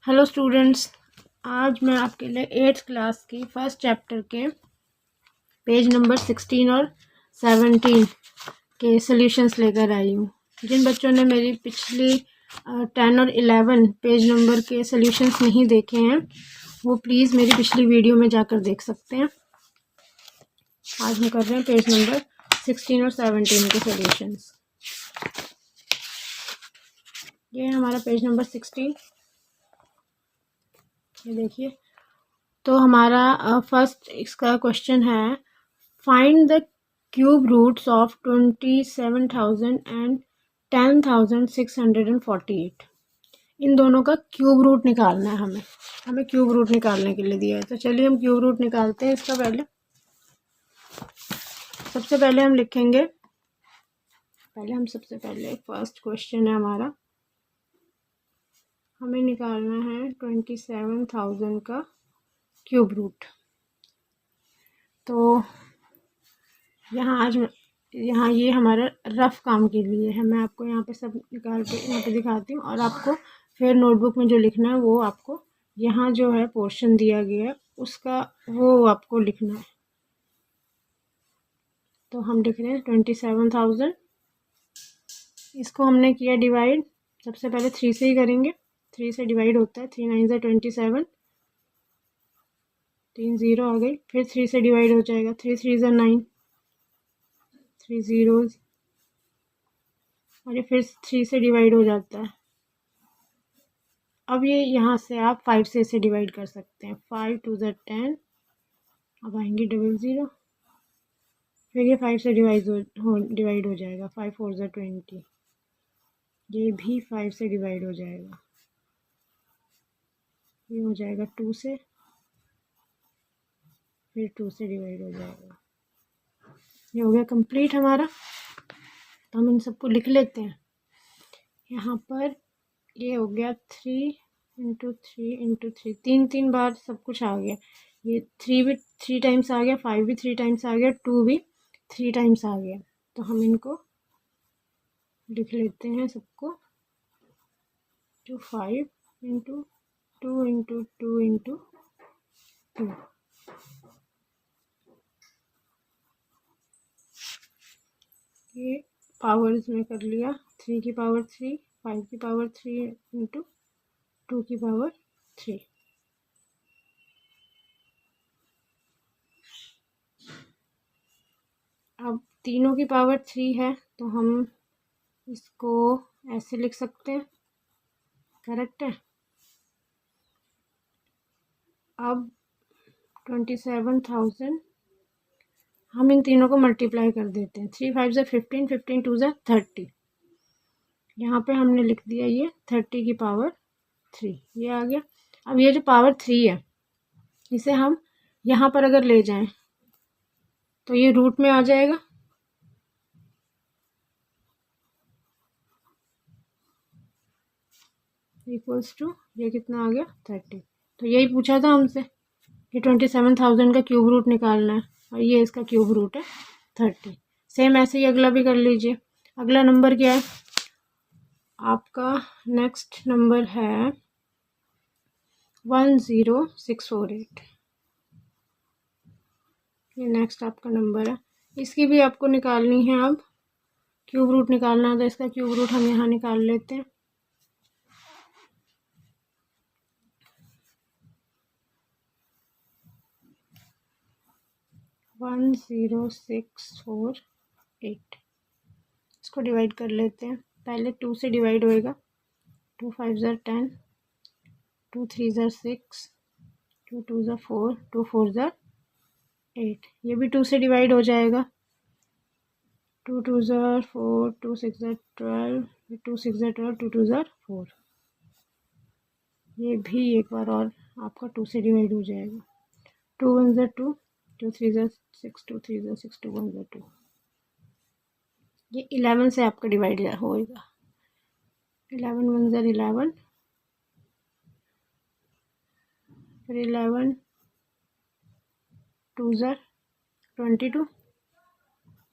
Hello students, आज मैं आपके लिए 8th क्लास की फर्स्ट चैप्टर के पेज नंबर 16 और 17 के सॉल्यूशंस लेकर आई हूँ। जिन बच्चों ने मेरी पिछली 10 और 11 पेज नंबर के सॉल्यूशंस नहीं देखे हैं वो प्लीज़ मेरी पिछली वीडियो में जाकर देख सकते हैं। आज हम कर रहे हैं पेज नंबर 16 और 17 के सॉल्यूशंस। ये है हमारा पेज नंबर 16। ये देखिए, तो हमारा फर्स्ट इसका क्वेश्चन है, find the cube roots of 27,000 and 10,648। इन दोनों का क्यूब रूट निकालना है। हमें क्यूब रूट निकालने के लिए दिया है, तो चलिए हम क्यूब रूट निकालते हैं। इसका सबसे पहले हम लिखेंगे, सबसे पहले फर्स्ट क्वेश्चन है हमारा, हमें निकालना है 27,000 का क्यूब रूट। तो यहाँ ये हमारा रफ काम के लिए है। मैं आपको यहाँ पे सब निकाल के यहाँ पे दिखाती हूँ और आपको फिर नोटबुक में जो लिखना है वो आपको यहाँ जो है पोर्शन दिया गया है उसका वो आपको लिखना है। तो हम लिख रहे हैं 27,000, इसको हमने किया डिवाइड। सबसे पहले 3 से ही करेंगे, 3 से डिवाइड होता है। 3 9 27, 3 0 आ गई। फिर 3 से डिवाइड हो जाएगा, 3 3 9, 3 zeros, और ये फिर 3 से डिवाइड हो जाता है। अब ये यहाँ से आप 5 से इसे डिवाइड कर सकते हैं। 5 2 10, अब आएंगे 00, फिर ये 5 से डिवाइड हो जाएगा। 5 4 20, ये भी 5 से डिवाइड हो जाएगा। ये हो जाएगा 2 से, फिर 2 से डिवाइड हो जाएगा। ये हो गया कंप्लीट हमारा। तो हम इन सबको लिख लेते हैं यहाँ पर। ये हो गया 3 × 3 × 3, 3 बार सब कुछ आ गया। ये 3 भी 3 टाइम्स आ गया, 5 भी 3 टाइम्स आ गया, 2 भी 3 टाइम्स आ गया। तो हम इनको लिख लेते हैं सबको। 5 × 2 × 2 × 2। ये पावर्स में कर लिया, 3 की पावर 3, 5 की पावर 3 × 2 की पावर 3। अब तीनों की पावर 3 है तो हम इसको ऐसे लिख सकते हैं, करेक्ट है। अब 27,000 हम इन तीनों को मल्टीप्लाई कर देते हैं। 3 5 15, 15 2 30। यहाँ पे हमने लिख दिया ये 30 की पावर 3, ये आ गया। अब ये जो पावर 3 है इसे हम यहाँ पर अगर ले जाएं तो ये रूट में आ जाएगा। इक्वल्स टू ये कितना आ गया 30। तो यही पूछा था हमसे कि 27,000 का क्यूब रूट निकालना है और ये इसका क्यूब रूट है 30। सेम ऐसे ही अगला भी कर लीजिए। अगला नंबर क्या है आपका? नेक्स्ट नंबर है 10648। ये नेक्स्ट आपका नंबर है। इसकी भी आपको निकालनी है। अब क्यूब रूट निकालना है तो इसका क्यूब रूट हम यहाँ निकाल लेते हैं। वन 10648, इसको डिवाइड कर लेते हैं। पहले 2 से डिवाइड होएगा। 2 5 10, 2 3 6, 2 2 4, 2 4 8। ये भी 2 से डिवाइड हो जाएगा। 2 2 4, 2 6 12, 2 6 12, 2 2 4। ये भी एक बार और आपका 2 से डिवाइड हो जाएगा। 2 1 2, 2 3 6, 2 3 6, 2 1 2। ये 11 से आपका डिवाइड होएगा। 11 1 11, फिर 11 2 22,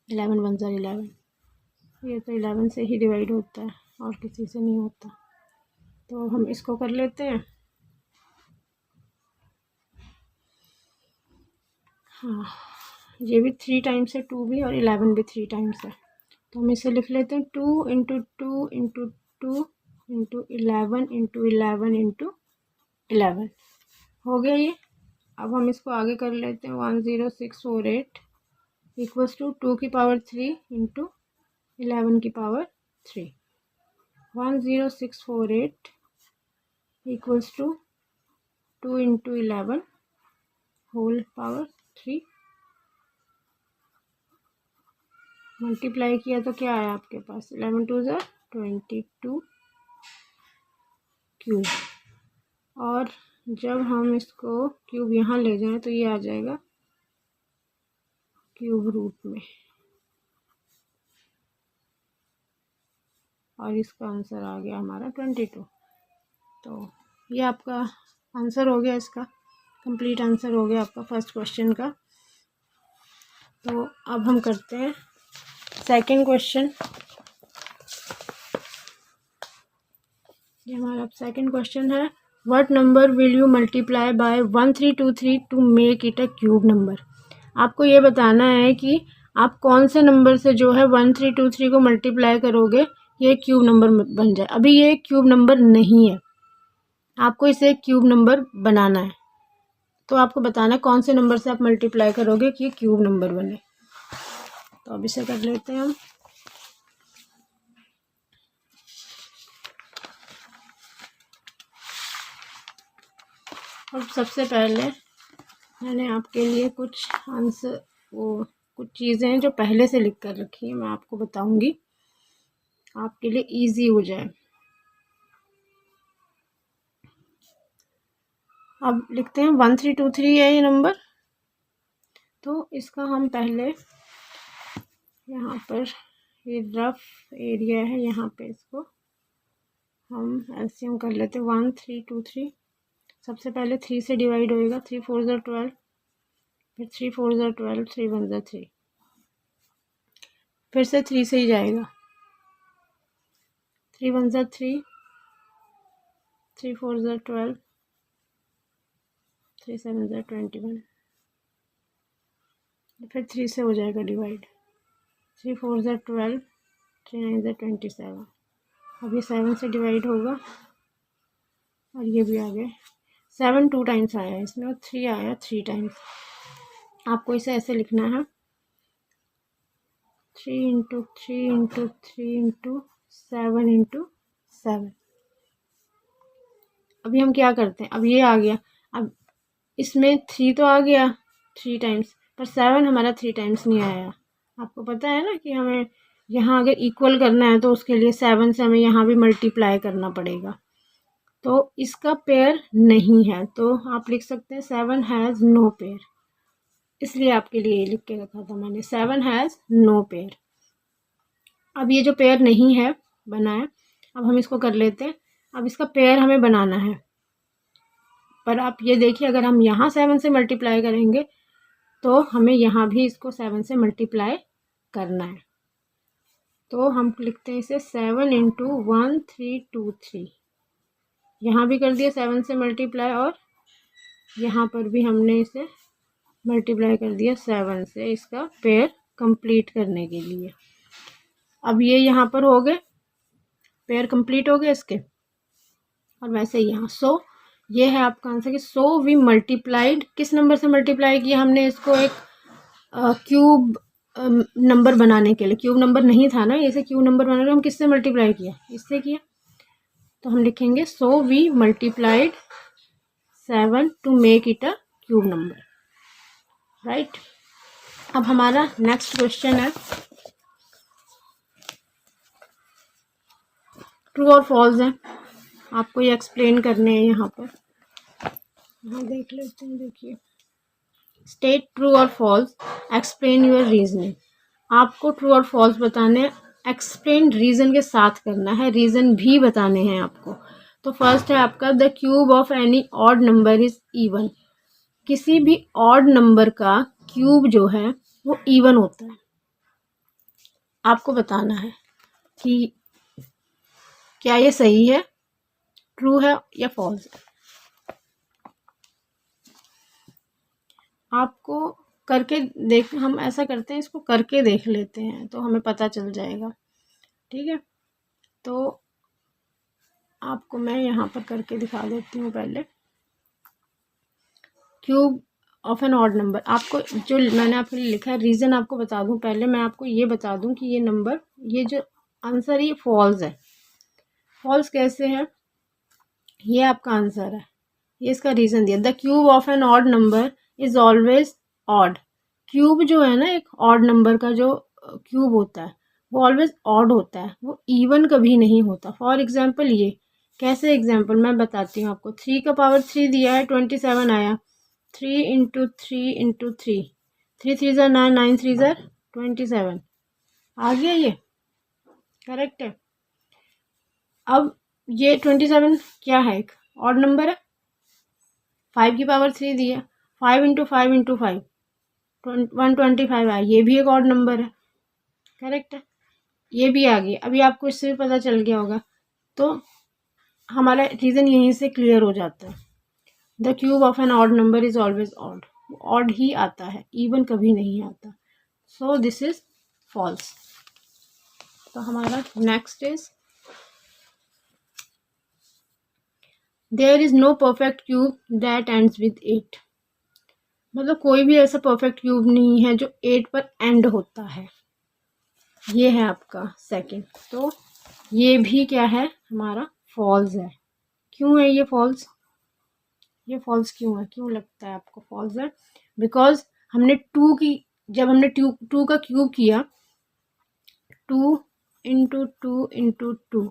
11 1 11। ये तो 11 से ही डिवाइड होता है और किसी से नहीं होता। तो हम इसको कर लेते हैं। हाँ, ये भी 3 टाइम्स है, 2 भी, और 11 भी 3 टाइम्स है। तो हम इसे लिख लेते हैं 2 into 2 into 2 into 11 into 11 into 11 हो गया ये। अब हम इसको आगे कर लेते हैं 10648 इक्वल्स टू 2 की पावर 3 इंटू 11 की power 3। 10648 equals to 2 into 11 whole power 3 multiply किया तो क्या आया आपके पास, 11 2 ज़ा 22 क्यूब। और जब हम इसको क्यूब यहाँ ले जाएं तो ये आ जाएगा क्यूब रूट में, और इसका आंसर आ गया हमारा 22। तो ये आपका आंसर हो गया, इसका कंप्लीट आंसर हो गया आपका फर्स्ट क्वेश्चन का। तो अब हम करते हैं सेकंड क्वेश्चन। ये हमारा सेकंड क्वेश्चन है, what number will you multiply by 1323 to make it a cube number. आपको ये बताना है कि आप कौन से नंबर से जो है 1323 को मल्टीप्लाई करोगे ये क्यूब नंबर बन जाए। अभी ये क्यूब नंबर नहीं है, आपको इसे क्यूब नंबर बनाना है। तो आपको बताना है कौन से नंबर से आप मल्टीप्लाई करोगे कि ये क्यूब नंबर बने। तो अब इसे कर लेते हैं हम। अब सबसे पहले मैंने आपके लिए कुछ आंसर, वो कुछ चीज़ें हैं जो पहले से लिख कर रखी है, मैं आपको बताऊंगी आपके लिए इजी हो जाए। अब लिखते हैं 1323 है ये नंबर। तो इसका हम पहले यहाँ पर ये रफ एरिया है, यहाँ पे इसको हम एलसीएम कर लेते हैं। 1323 सबसे पहले 3 से डिवाइड होएगा, 3 4 ज़ा 12, फिर 3 4 ज़ा 12, 3 1 ज़ा 3, फिर से 3 से ही जाएगा, 3 1 ज़ा 3, 3 4 ज़ा 12, 3 7 ज़ा 21, फिर 3 से हो जाएगा डिवाइड, 3 4 ज़ा 12, 3 9 ज़ा 27। अब ये 7 से डिवाइड होगा, और ये भी आ गए 7 2 टाइम्स आया है इसमें, और 3 आया 3 टाइम्स। आपको इसे ऐसे लिखना है 3 इंटू 3 इंटू 3 इंटू 7 इंटू 7। अभी हम क्या करते हैं, अब ये आ गया, अब इसमें 3 तो आ गया 3 टाइम्स, पर 7 हमारा 3 टाइम्स नहीं आया। आपको पता है ना कि हमें यहाँ अगर इक्वल करना है तो उसके लिए 7 से हमें यहाँ भी मल्टीप्लाई करना पड़ेगा। तो इसका पेयर नहीं है, तो आप लिख सकते हैं 7 हैज़ नो पेयर। इसलिए आपके लिए ये लिख के रखा था मैंने, 7 हैज़ नो पेयर। अब ये जो पेयर नहीं है बना है, अब हम इसको कर लेते हैं। अब इसका पेयर हमें बनाना है, पर आप ये देखिए अगर हम यहाँ 7 से मल्टीप्लाई करेंगे तो हमें यहाँ भी इसको 7 से मल्टीप्लाई करना है। तो हम लिखते हैं इसे 7 इंटू 1323। यहाँ भी कर दिया 7 से मल्टीप्लाई, और यहाँ पर भी हमने इसे मल्टीप्लाई कर दिया 7 से, इसका पेयर कंप्लीट करने के लिए। अब ये यहाँ पर हो गए, पेयर कंप्लीट हो गए इसके। और वैसे ही यहाँ सो ये है आपका आंसर कि सो वी मल्टीप्लाइड, किस नंबर से मल्टीप्लाई किया हमने इसको, एक क्यूब नंबर बनाने के लिए। क्यूब नंबर नहीं था ना, इसे क्यूब नंबर बनाने के लिए हम किससे मल्टीप्लाई किया, इससे किया। तो हम लिखेंगे so we multiplied 7 to make it a cube number, right. अब हमारा नेक्स्ट क्वेश्चन है, ट्रू और फॉल्स है, आपको ये एक्सप्लेन करने हैं यहाँ पर। यहाँ देख लेते हैं, देखिए स्टेट ट्रू और फॉल्स, एक्सप्लेन योर रीजनिंग। आपको ट्रू और फॉल्स बताने, एक्सप्लेन रीजन के साथ करना है, रीजन भी बताने हैं आपको। तो फर्स्ट है आपका the cube of any odd number is even. किसी भी ऑड नंबर का क्यूब जो है वो इवन होता है। आपको बताना है कि क्या ये सही है, ट्रू है या फॉल्स है। आपको करके देख, हम ऐसा करते हैं, इसको करके देख लेते हैं तो हमें पता चल जाएगा। ठीक है, तो आपको मैं यहाँ पर करके दिखा देती हूँ। पहले cube of an odd number, आपको जो मैंने आपके लिए लिखा है रीज़न आपको बता दूँ। पहले मैं आपको ये बता दूँ कि ये नंबर, ये जो आंसर ये फॉल्स है। फॉल्स कैसे है, ये आपका आंसर है, ये इसका रीज़न दिया। The cube of an odd number is always odd. Cube जो है ना, एक ऑड नंबर का जो क्यूब होता है वो ऑलवेज ऑड होता है, वो इवन कभी नहीं होता। फॉर एग्जाम्पल, ये कैसे एग्जाम्पल मैं बताती हूँ आपको। 3 का पावर 3 दिया है, 27 आया। 3 इंटू 3 इंटू 3, 3 3 ज़ा 9, 9 3 ज़ा 27 आ गया, ये करेक्ट है। अब ये 27 क्या है, एक ऑड नंबर है। 5 की पावर 3 दी है, 5 इंटू 5 इंटू 5 125 आया, ये भी एक ऑड नंबर है, करेक्ट है। ये भी आ गई। अभी आपको इससे भी पता चल गया होगा, तो हमारा रीज़न यहीं से क्लियर हो जाता है। The cube of an odd number is always odd, odd ही आता है, इवन कभी नहीं आता। So this is false. तो हमारा next is there is no perfect cube that ends with 8। मतलब कोई भी ऐसा परफेक्ट क्यूब नहीं है जो 8 पर एंड होता है। ये है आपका सेकंड। तो ये भी क्या है, हमारा फॉल्स है। क्यों है ये फॉल्स, ये फॉल्स क्यों है, क्यों लगता है आपको फॉल्स है? बिकॉज हमने टू की, जब हमने टू का क्यूब किया, 2 इंटू 2 इंटू 2,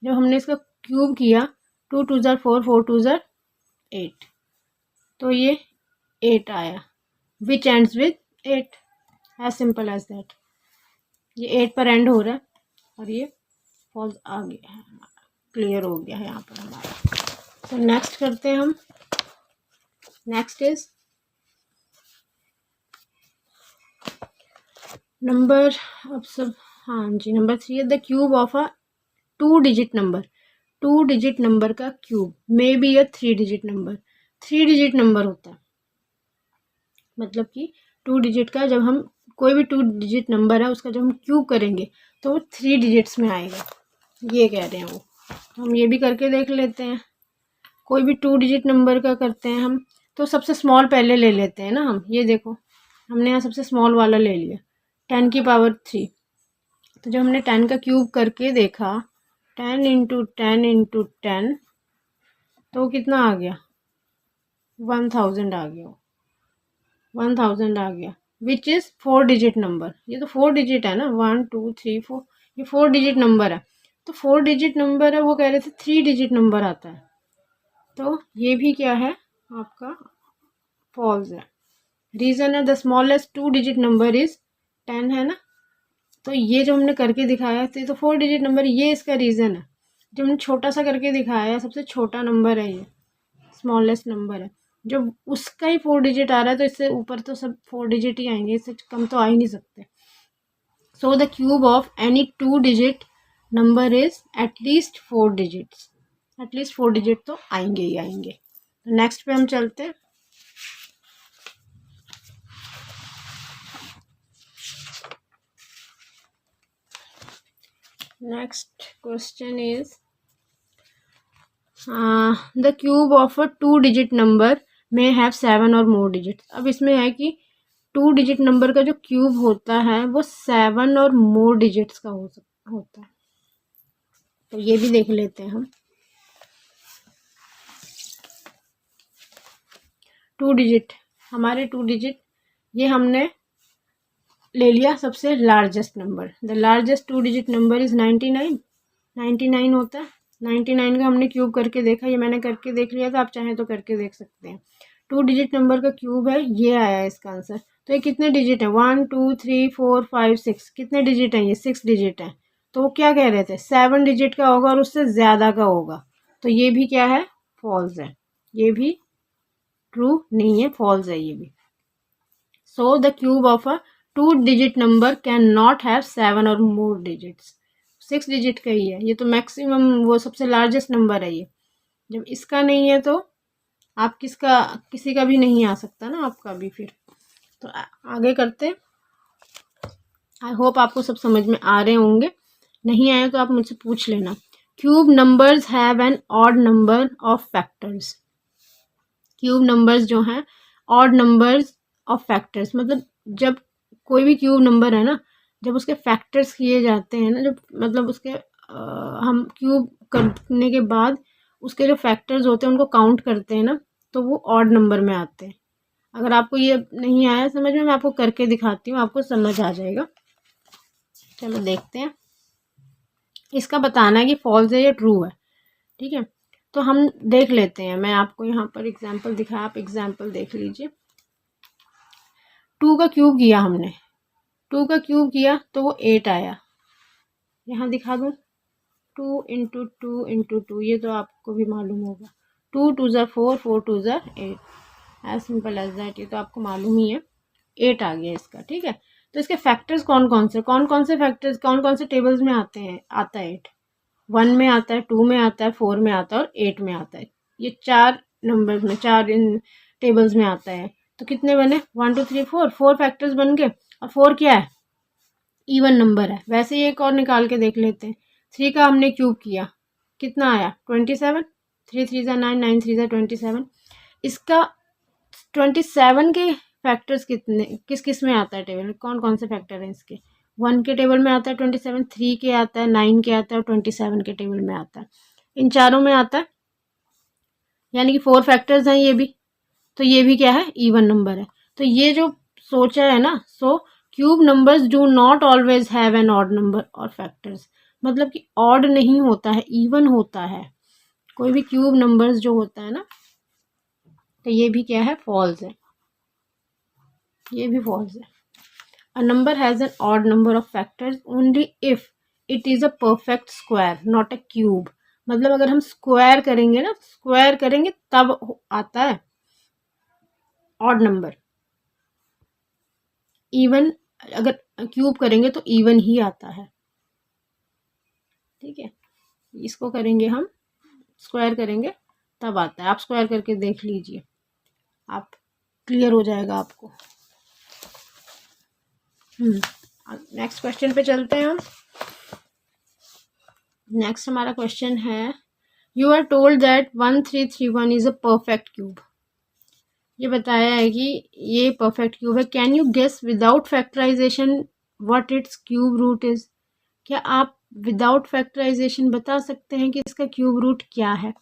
जब हमने इसका क्यूब किया, 2 2 ज़ा 4, 4 2 ज़ा 8, तो ये 8 आया, which ends with 8, as simple as that. ये 8 पर एंड हो रहा है और ये फॉल्स आ गया है, क्लियर हो गया है यहाँ पर हमारा। तो नेक्स्ट करते हैं हम। नेक्स्ट इज नंबर, अब सब, हाँ जी, नंबर 3 है the cube of a 2 digit number. 2 digit number का cube may be a 3 digit number. 3 digit number होता है, मतलब कि 2 डिजिट का, जब हम कोई भी 2 डिजिट नंबर है उसका जब हम क्यूब करेंगे तो वो 3 डिजिट्स में आएगा, ये कह रहे हैं वो। हम ये भी करके देख लेते हैं। कोई भी 2 डिजिट नंबर का करते हैं हम, तो सबसे स्मॉल पहले ले लेते हैं ना हम। ये देखो, हमने यहाँ सबसे स्मॉल वाला ले लिया, 10 की पावर 3। तो जब हमने 10 का क्यूब करके देखा, 10 इंटू 10 इंटू 10, तो कितना आ गया, 1000 आ गया, 1000 आ गया, विच इज़ 4 डिजिट नंबर। ये तो 4 डिजिट है ना, 1 2 3 4, ये 4 डिजिट नंबर है। तो 4 डिजिट नंबर है, वो कह रहे थे 3 डिजिट नंबर आता है, तो ये भी क्या है आपका फॉल्स है। रीज़न है the smallest 2 digit number is 10 है ना, तो ये जो हमने करके दिखाया तो ये तो 4 डिजिट नंबर, ये इसका रीज़न है। जो हमने छोटा सा करके दिखाया है, सबसे छोटा नंबर है ये, स्मॉलेस्ट नंबर है, जो उसका ही 4 डिजिट आ रहा है, तो इससे ऊपर तो सब 4 डिजिट ही आएंगे, इससे कम तो आ ही नहीं सकते। So the cube of any 2 digit number is at least 4 digits, at least 4 digit तो आएंगे ही आएंगे। तो नेक्स्ट पे हम चलते हैं। Next question is the cube of a 2 digit number में हैव 7 और मोर डिजिट्स। अब इसमें है कि 2 डिजिट नंबर का जो क्यूब होता है वो 7 और मोर डिजिट्स का होता है। तो ये भी देख लेते हैं हम। 2 डिजिट, हमारे 2 डिजिट, ये हमने ले लिया सबसे largest number. The largest 2 digit number is 99, 99 होता है। 99 का हमने क्यूब करके देखा, ये मैंने करके देख लिया था, आप चाहें तो करके देख सकते हैं। 2 डिजिट नंबर का क्यूब है, ये आया है इसका आंसर। तो ये कितने डिजिट है, 1 2 3 4 5 6, कितने डिजिट हैं ये, 6 डिजिट हैं। तो वो क्या कह रहे थे, 7 डिजिट का होगा और उससे ज़्यादा का होगा, तो ये भी क्या है, फॉल्स है। ये भी ट्रू नहीं है, फॉल्स है ये भी। So the cube of a 2 digit number can not have 7 और मोर डिजिट्स। 6 डिजिट का ही है ये, तो मैक्सिमम वो सबसे लार्जेस्ट नंबर है ये। जब इसका नहीं है तो आप किसी का भी नहीं आ सकता ना, आपका भी फिर। तो आगे करते हैं। आई होप आपको सब समझ में आ रहे होंगे, नहीं आए तो आप मुझसे पूछ लेना। Cube numbers have an odd number of factors. Cube numbers जो हैं ऑड नंबर्स ऑफ फैक्टर्स, मतलब जब कोई भी क्यूब नंबर है ना, जब उसके फैक्टर्स किए जाते हैं ना, जब मतलब उसके हम क्यूब करने के बाद उसके जो फैक्टर्स होते हैं उनको काउंट करते हैं ना, तो वो ऑड नंबर में आते हैं। अगर आपको ये नहीं आया समझ में, मैं आपको करके दिखाती हूँ, आपको समझ आ जाएगा। चलो देखते हैं। इसका बताना है कि फॉल्स है या ट्रू है, ठीक है। तो हम देख लेते हैं, मैं आपको यहाँ पर एग्जाम्पल दिखाया, आप एग्जाम्पल देख लीजिए। 2 का क्यूब किया हमने, 2 का क्यूब किया तो वो 8 आया। यहाँ दिखा दूँ 2 इंटू 2 इंटू 2, ये तो आपको भी मालूम होगा। 2 2 ज़ा 4, 4 2 ज़ा 8, एज सिंपल एज दैट, ये तो आपको मालूम ही है। 8 आ गया इसका, ठीक है। तो इसके फैक्टर्स कौन कौन से फैक्टर्स कौन कौन से टेबल्स में आते हैं, आता है 8, 1 में आता है, 2 में आता है, 4 में आता है और 8 में आता है। ये 4 नंबर्स में, 4 इन टेबल्स में आता है। तो कितने बने, 1 2 3 4, 4 फैक्टर्स बन गए। और 4 क्या है, इवन नंबर है। वैसे ही एक और निकाल के देख लेते हैं। 3 का हमने क्यूब किया, कितना आया 27, 3 3 ज़ा 9, 9 3 ज़ा 27। इसका 27 के फैक्टर्स कितने, किस किस में आता है टेबल में, कौन कौन से फैक्टर हैं इसके। 1 के टेबल में आता है 27, 3 के आता है, 9 के आता है और 27 के टेबल में आता है। इन चारों में आता है, यानी कि 4 फैक्टर्स हैं ये भी। तो ये भी क्या है, इवन नंबर है। तो ये जो सोचा है ना, सो cube numbers do not always have an odd number और फैक्टर्स, मतलब कि ऑड नहीं होता है, इवन होता है। कोई भी क्यूब नंबर्स जो होता है ना, तो ये भी क्या है, फॉल्स है, ये भी फॉल्स है। A number has an odd number of factors only if it is a perfect square not a cube. मतलब अगर हम स्क्वायर करेंगे ना, स्क्वायर करेंगे तब आता है ऑड नंबर। इवन अगर क्यूब करेंगे तो इवन ही आता है, ठीक है। इसको करेंगे हम, स्क्वायर करेंगे तब आता है। आप स्क्वायर करके देख लीजिए, आप क्लियर हो जाएगा आपको। नेक्स्ट क्वेश्चन पे चलते हैं हम। नेक्स्ट हमारा क्वेश्चन है, you are told that 1331 is a perfect cube. ये बताया है कि ये परफेक्ट क्यूब है। Can you guess without factorization what it's cube root is. क्या आप विदाउट फैक्टराइजेशन बता सकते हैं कि इसका क्यूब रूट क्या है।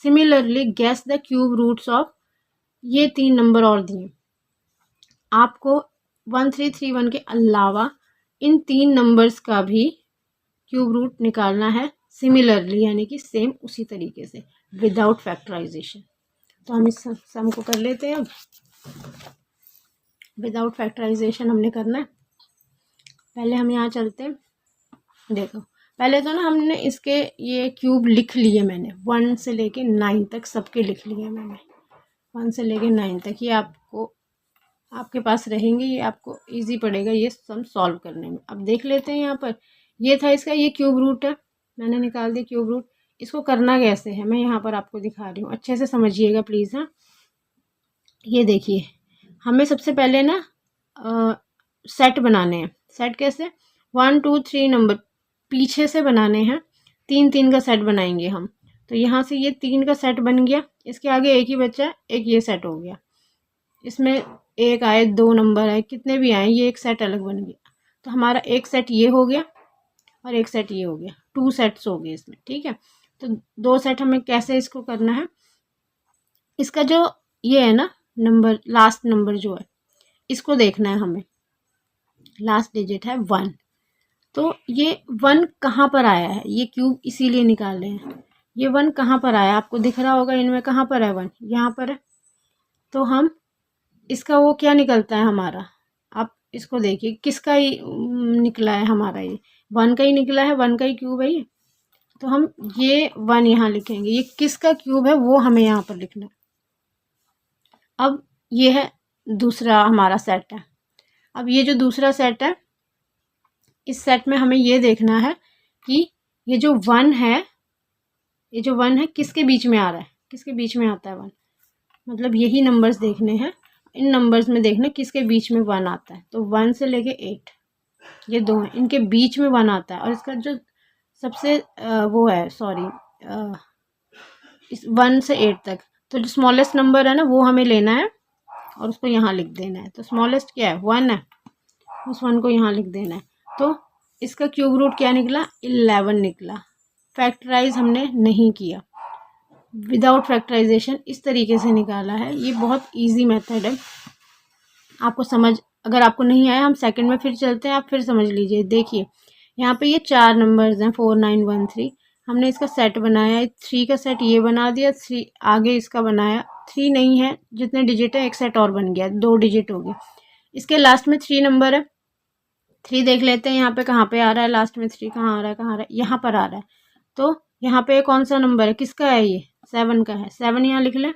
Similarly guess the cube roots of, ये 3 नंबर और दिए आपको 1331 के अलावा इन 3 नंबर्स का भी क्यूब रूट निकालना है सिमिलरली, यानी कि सेम उसी तरीके से विदाउट फैक्टराइजेशन। तो हम इस सम को कर लेते हैं। अब विदाउट फैक्टराइजेशन हमने करना है। पहले हम यहाँ चलते हैं, देखो पहले तो ना हमने इसके ये क्यूब लिख लिए, मैंने 1 से लेके 9 तक सबके लिख लिए मैंने, 1 से लेके 9 तक। ये आपको आपके पास रहेंगे, ये आपको इजी पड़ेगा ये सम सॉल्व करने में। अब देख लेते हैं, यहाँ पर ये था इसका, ये क्यूब रूट है, मैंने निकाल दिया क्यूब रूट। इसको करना कैसे है मैं यहाँ पर आपको दिखा रही हूँ, अच्छे से समझिएगा प्लीज़। हाँ, ये देखिए, हमें सबसे पहले ना सेट बनाने हैं। सेट कैसे, 1 2 3 नंबर पीछे से बनाने हैं, 3 3 का सेट बनाएंगे हम। तो यहाँ से ये 3 का सेट बन गया, इसके आगे एक ही बचा है, एक ये सेट हो गया। इसमें एक आए, 2 नंबर आए, कितने भी आए, ये एक सेट अलग बन गया। तो हमारा एक सेट ये हो गया और एक सेट ये हो गया, 2 सेट्स हो गए इसमें, ठीक है। तो 2 सेट हमें कैसे इसको करना है, इसका जो ये है ना नंबर, लास्ट नंबर जो है, इसको देखना है हमें। लास्ट डिजिट है 1, तो ये 1 कहाँ पर आया है, ये क्यूब इसीलिए निकाल रहे हैं। ये 1 कहाँ पर आया, आपको दिख रहा होगा इनमें, कहाँ पर है 1, यहाँ पर है। तो हम इसका वो क्या निकलता है हमारा, आप इसको देखिए किसका ही निकला है हमारा, ये 1 का ही निकला है, 1 का ही क्यूब है ये। तो हम ये 1 यहाँ लिखेंगे, ये किसका क्यूब है वो हमें यहाँ पर लिखना है। अब ये है दूसरा हमारा सेट है। अब ये जो दूसरा सेट है, इस सेट में हमें ये देखना है कि ये जो 1 है, ये जो 1 है किसके बीच में आ रहा है, किसके बीच में आता है 1, मतलब यही नंबर्स देखने हैं। इन नंबर्स में देखना किसके बीच में 1 आता है। तो 1 से लेके 8 ये दो हैं, इनके बीच में 1 आता है। और इसका जो सबसे वो है सॉरी इस 1 से 8 तक, तो जो स्मॉलेस्ट नंबर है ना वो हमें लेना है और उसको यहाँ लिख देना है। तो स्मॉलेस्ट क्या है 1 है, उस 1 को यहाँ लिख देना है। तो इसका क्यूब रूट क्या निकला 11 निकला। फैक्टराइज हमने नहीं किया, विदाउट फैक्टराइजेशन इस तरीके से निकाला है। ये बहुत इजी मेथड है, आपको समझ, अगर आपको नहीं आया हम सेकंड में फिर चलते हैं, आप फिर समझ लीजिए। देखिए यहाँ पे ये 4 नंबर्स हैं 4 9 1 3, हमने इसका सेट बनाया है। 3 का सेट ये बना दिया, 3 आगे इसका बनाया, 3 नहीं है, जितने डिजिट है एक सेट और बन गया, 2 डिजिट हो गए। इसके लास्ट में 3 नंबर है, 3 देख लेते हैं यहाँ पे कहाँ पे आ रहा है, लास्ट में 3 कहाँ आ रहा है, कहाँ आ रहा है, यहाँ पर आ रहा है। तो यहाँ पे कौन सा नंबर है, किसका है, ये 7 का है। 7 यहाँ लिख लें,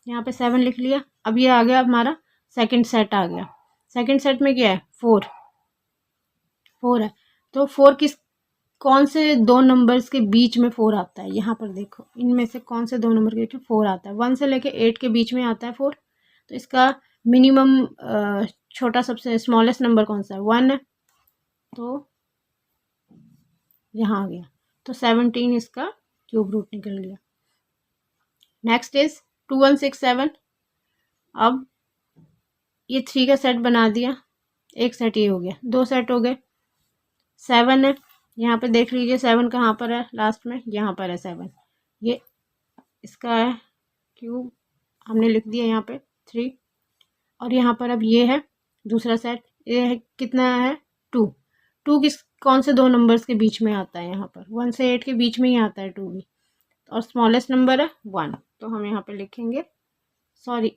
यहाँ पे 7 लिख लिया। अब ये आ गया हमारा सेकंड सेट आ गया। सेकंड सेट में क्या है 4 है। तो 4 किस कौन से दो नंबर्स के बीच में 4 आता है, यहाँ पर देखो इनमें से कौन से दो नंबर के बीच में 4 आता है। 1 से लेके 8 के बीच में आता है 4। तो इसका मिनिमम छोटा सबसे स्मॉलेस्ट नंबर कौन सा है 1 है, तो यहाँ आ गया। तो 17 इसका क्यूब रूट निकल गया। Next is 2 1 6 7। अब ये 3 का सेट बना दिया, एक सेट ये हो गया, 2 सेट हो गए। 7 है, यहाँ पे देख लीजिए 7 कहाँ पर है, लास्ट में यहाँ पर है 7। ये इसका है क्यूब, हमने लिख दिया यहाँ पे 3। और यहाँ पर अब ये है दूसरा सेट, ये है कितना है 2। 2 किस कौन से दो नंबर्स के बीच में आता है, यहाँ पर 1 से 8 के बीच में ही आता है 2 भी। और स्मॉलेस्ट नंबर है 1, तो हम यहाँ पे लिखेंगे सॉरी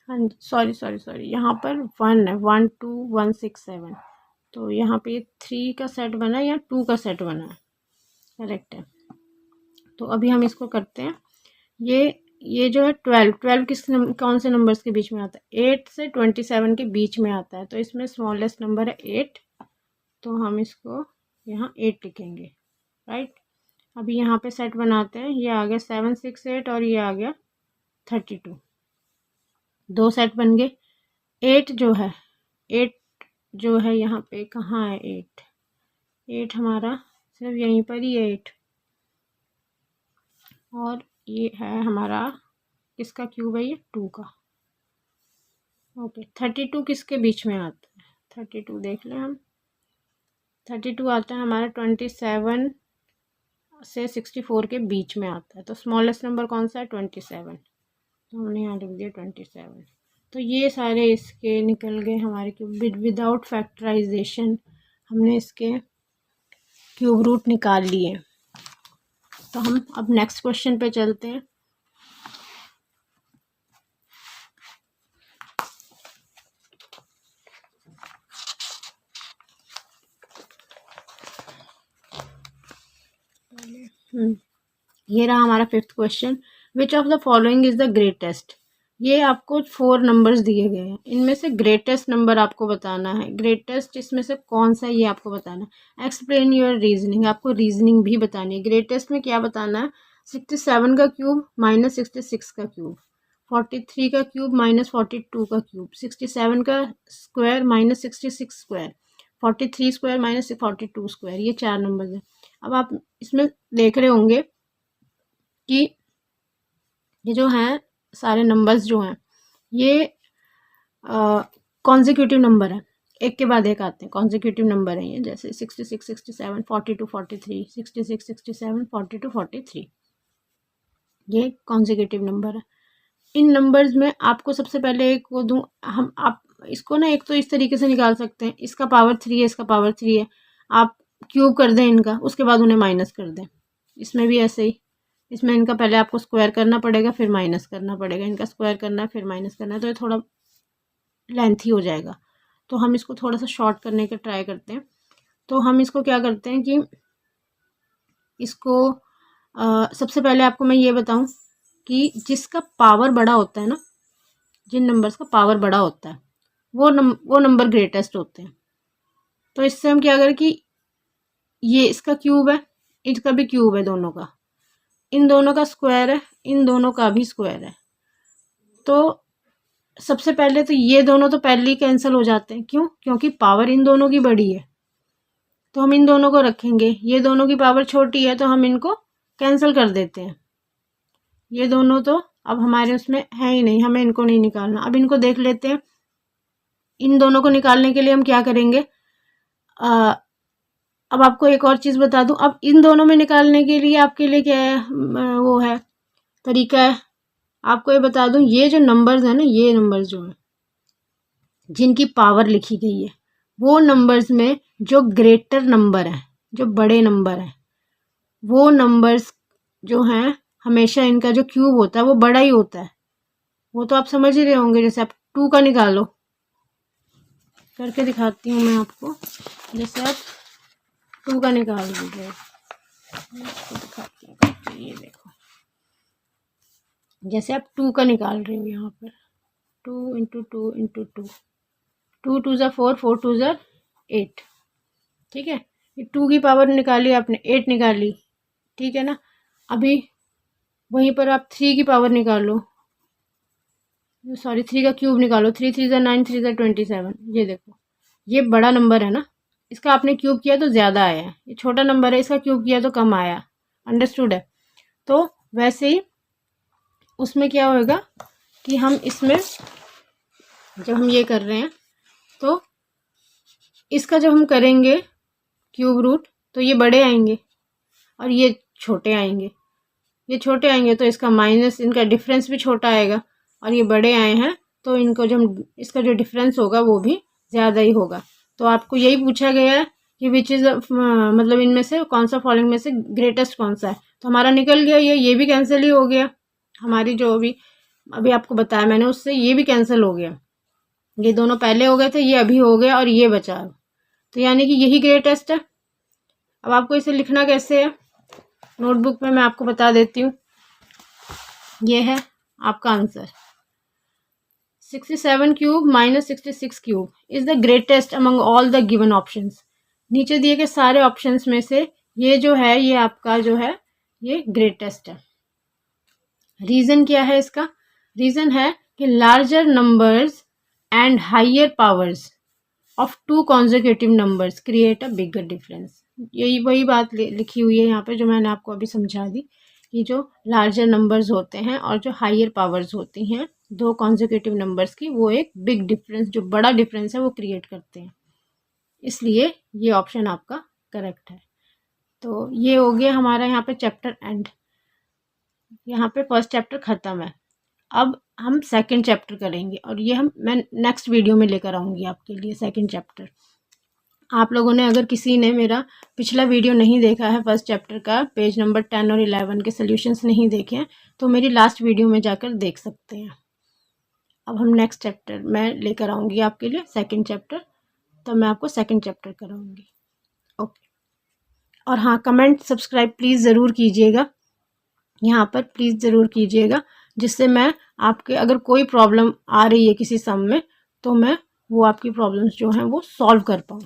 हाँ सॉरी यहाँ पर 1 है, 1 2 1 6 7। तो यहाँ पे 3 का सेट बना या 2 का सेट बना है, करेक्ट है। तो अभी हम इसको करते हैं। ये जो है 12 कौन से नंबर्स के बीच में आता है, 8 से 27 के बीच में आता है। तो इसमें स्मॉलेस्ट नंबर है 8, तो हम इसको यहाँ 8 लिखेंगे, राइट। अभी यहाँ पे सेट बनाते हैं, ये आ गया 7 6 8 और ये आ गया 32, 2 सेट बन गए। 8 जो है यहाँ पे कहाँ है 8 हमारा सिर्फ यहीं पर ही है 8। और ये है हमारा किसका क्यूब है, ये 2 का। ओके 32 किसके बीच में आता है, 32 देख लें हम। 32 आता है हमारा 27 से 64 के बीच में आता है। तो स्मॉलेस्ट नंबर कौन सा है 27, तो हमने यहाँ लिख दिया 27। तो ये सारे इसके निकल गए हमारे क्यूब, विदाउट फैक्टराइजेशन हमने इसके क्यूब रूट निकाल लिए। तो हम अब नेक्स्ट क्वेश्चन पे चलते हैं। ये रहा हमारा 5th question. Which of the following is the greatest. ये आपको 4 नंबर्स दिए गए हैं, इनमें से ग्रेटेस्ट नंबर आपको बताना है। ग्रेटेस्ट इसमें से कौन सा है ये आपको बताना है। एक्सप्लेन योर रीजनिंग, आपको रीजनिंग भी बतानी है। ग्रेटेस्ट में क्या बताना है, 67 का क्यूब माइनस 66 का क्यूब, 43 का क्यूब माइनस 42 का क्यूब, 67 का square minus 66 square, 43 square minus 42 square. ये 4 नंबर हैं। अब आप इसमें देख रहे होंगे कि ये जो हैं सारे नंबर्स जो हैं ये कॉन्जिक्यूटिव नंबर है, एक के बाद एक आते हैं, कॉन्जिक्यूटिव नंबर है ये। जैसे 66 67 42 43, 66 67 42 43, ये कॉन्जिक्यूटिव नंबर है। इन नंबर्स में आपको सबसे पहले एक वो दूँ, हम आप इसको ना एक तो इस तरीके से निकाल सकते हैं, इसका पावर 3 है, इसका पावर 3 है, आप क्यूब कर दें इनका, उसके बाद उन्हें माइनस कर दें। इसमें भी ऐसे ही, इसमें इनका पहले आपको स्क्वायर करना पड़ेगा, फिर माइनस करना पड़ेगा, इनका स्क्वायर करना है फिर माइनस करना है, तो ये थोड़ा लेंथी हो जाएगा। तो हम इसको थोड़ा सा शॉर्ट करने का ट्राई करते हैं। तो हम इसको क्या करते हैं कि इसको सबसे पहले आपको मैं ये बताऊं कि जिसका पावर बड़ा होता है ना, जिन नंबर्स का पावर बड़ा होता है वो नंबर ग्रेटेस्ट होते हैं। तो इससे हम क्या करें कि ये इसका क्यूब है, इसका भी क्यूब है दोनों का, इन दोनों का स्क्वायर है, इन दोनों का भी स्क्वायर है। तो सबसे पहले तो ये दोनों तो पहले ही कैंसिल हो जाते हैं। क्यों? क्योंकि पावर इन दोनों की बड़ी है, तो हम इन दोनों को रखेंगे। ये दोनों की पावर छोटी है तो हम इनको कैंसिल कर देते हैं। ये दोनों तो अब हमारे उसमें है ही नहीं, हमें इनको नहीं निकालना। अब इनको देख लेते हैं। इन दोनों को निकालने के लिए हम क्या करेंगे, अब आपको एक और चीज़ बता दूं। अब इन दोनों में निकालने के लिए आपके लिए क्या है, वो है तरीका है। आपको ये बता दूं, ये जो नंबर्स है ना, ये नंबर्स जो है जिनकी पावर लिखी गई है, वो नंबर्स में जो ग्रेटर नंबर है, जो बड़े नंबर है, वो नंबर्स जो हैं हमेशा इनका जो क्यूब होता है वो बड़ा ही होता है। वो तो आप समझ ही रहे होंगे। जैसे आप 2 का निकालो, करके दिखाती हूँ मैं आपको। जैसे आप 2 का निकाल लीजिए, आपको दिखाती हूँ करके। ये देखो, जैसे आप 2 का निकाल रहे हो, यहाँ पर 2 इंटू 2 इंटू 2, 2 2 ज़ा 4, 4 2 ज़ा 8। ठीक है, ये 2 की पावर निकाली आपने, 8 निकाली, ठीक है ना। अभी वहीं पर आप 3 की पावर निकालो, सॉरी 3 का क्यूब निकालो। 3 3 ज़ा 9, 3 ज़ा 27। ये देखो, ये बड़ा नंबर है ना, इसका आपने क्यूब किया तो ज़्यादा आया है। ये छोटा नंबर है, इसका क्यूब किया तो कम आया। अंडरस्टूड है? तो वैसे ही उसमें क्या होगा कि हम इसमें जब हम ये कर रहे हैं तो इसका जब हम करेंगे क्यूब रूट, तो ये बड़े आएंगे और ये छोटे आएंगे। ये छोटे आएंगे तो इसका माइनस, इनका डिफरेंस भी छोटा आएगा। और ये बड़े आए हैं तो इनको जब इसका जो डिफरेंस होगा वो भी ज़्यादा ही होगा। तो आपको यही पूछा गया है कि विच इज़ मतलब इनमें से कौन सा फॉलोइंग में से ग्रेटेस्ट कौन सा है। तो हमारा निकल गया, ये भी कैंसिल ही हो गया। हमारी जो अभी आपको बताया मैंने, उससे ये भी कैंसिल हो गया। ये दोनों पहले हो गए थे, ये अभी हो गया और ये बचा। तो यानी कि यही ग्रेटेस्ट है। अब आपको इसे लिखना कैसे है, नोटबुक में मैं आपको बता देती हूँ। ये है आपका answer, 67 cube minus 66 cube is the greatest among all the given options. नीचे दिए गए सारे ऑप्शंस में से ये जो है, ये आपका जो है ये ग्रेटेस्ट है। रीज़न क्या है इसका? रीज़न है कि larger numbers and higher powers of 2 consecutive numbers create a bigger difference. यही वही बात लिखी हुई है यहाँ पे जो मैंने आपको अभी समझा दी, कि जो लार्जर नंबर्स होते हैं और जो हाइयर पावर्स होती हैं 2 कॉन्जिक्यूटिव नंबर्स की, वो एक बिग डिफरेंस, जो बड़ा डिफरेंस है, वो क्रिएट करते हैं। इसलिए ये ऑप्शन आपका करेक्ट है। तो ये हो गया हमारा यहाँ पे चैप्टर एंड। यहाँ पे फर्स्ट चैप्टर ख़त्म है। अब हम सेकंड चैप्टर करेंगे और ये मैं नेक्स्ट वीडियो में लेकर आऊँगी आपके लिए सेकंड चैप्टर। आप लोगों ने अगर किसी ने मेरा पिछला वीडियो नहीं देखा है, फर्स्ट चैप्टर का पेज नंबर 10 और 11 के सॉल्यूशंस नहीं देखे हैं, तो मेरी लास्ट वीडियो में जाकर देख सकते हैं। अब हम नेक्स्ट चैप्टर मैं लेकर आऊँगी आपके लिए सेकंड चैप्टर, तो मैं आपको सेकंड चैप्टर कराऊँगी। ओके। और हाँ, कमेंट सब्सक्राइब प्लीज़ ज़रूर कीजिएगा, यहाँ पर प्लीज़ ज़रूर कीजिएगा, जिससे मैं आपके अगर कोई प्रॉब्लम आ रही है किसी सम में, तो मैं वो आपकी प्रॉब्लम्स जो हैं वो सॉल्व कर पाऊँ।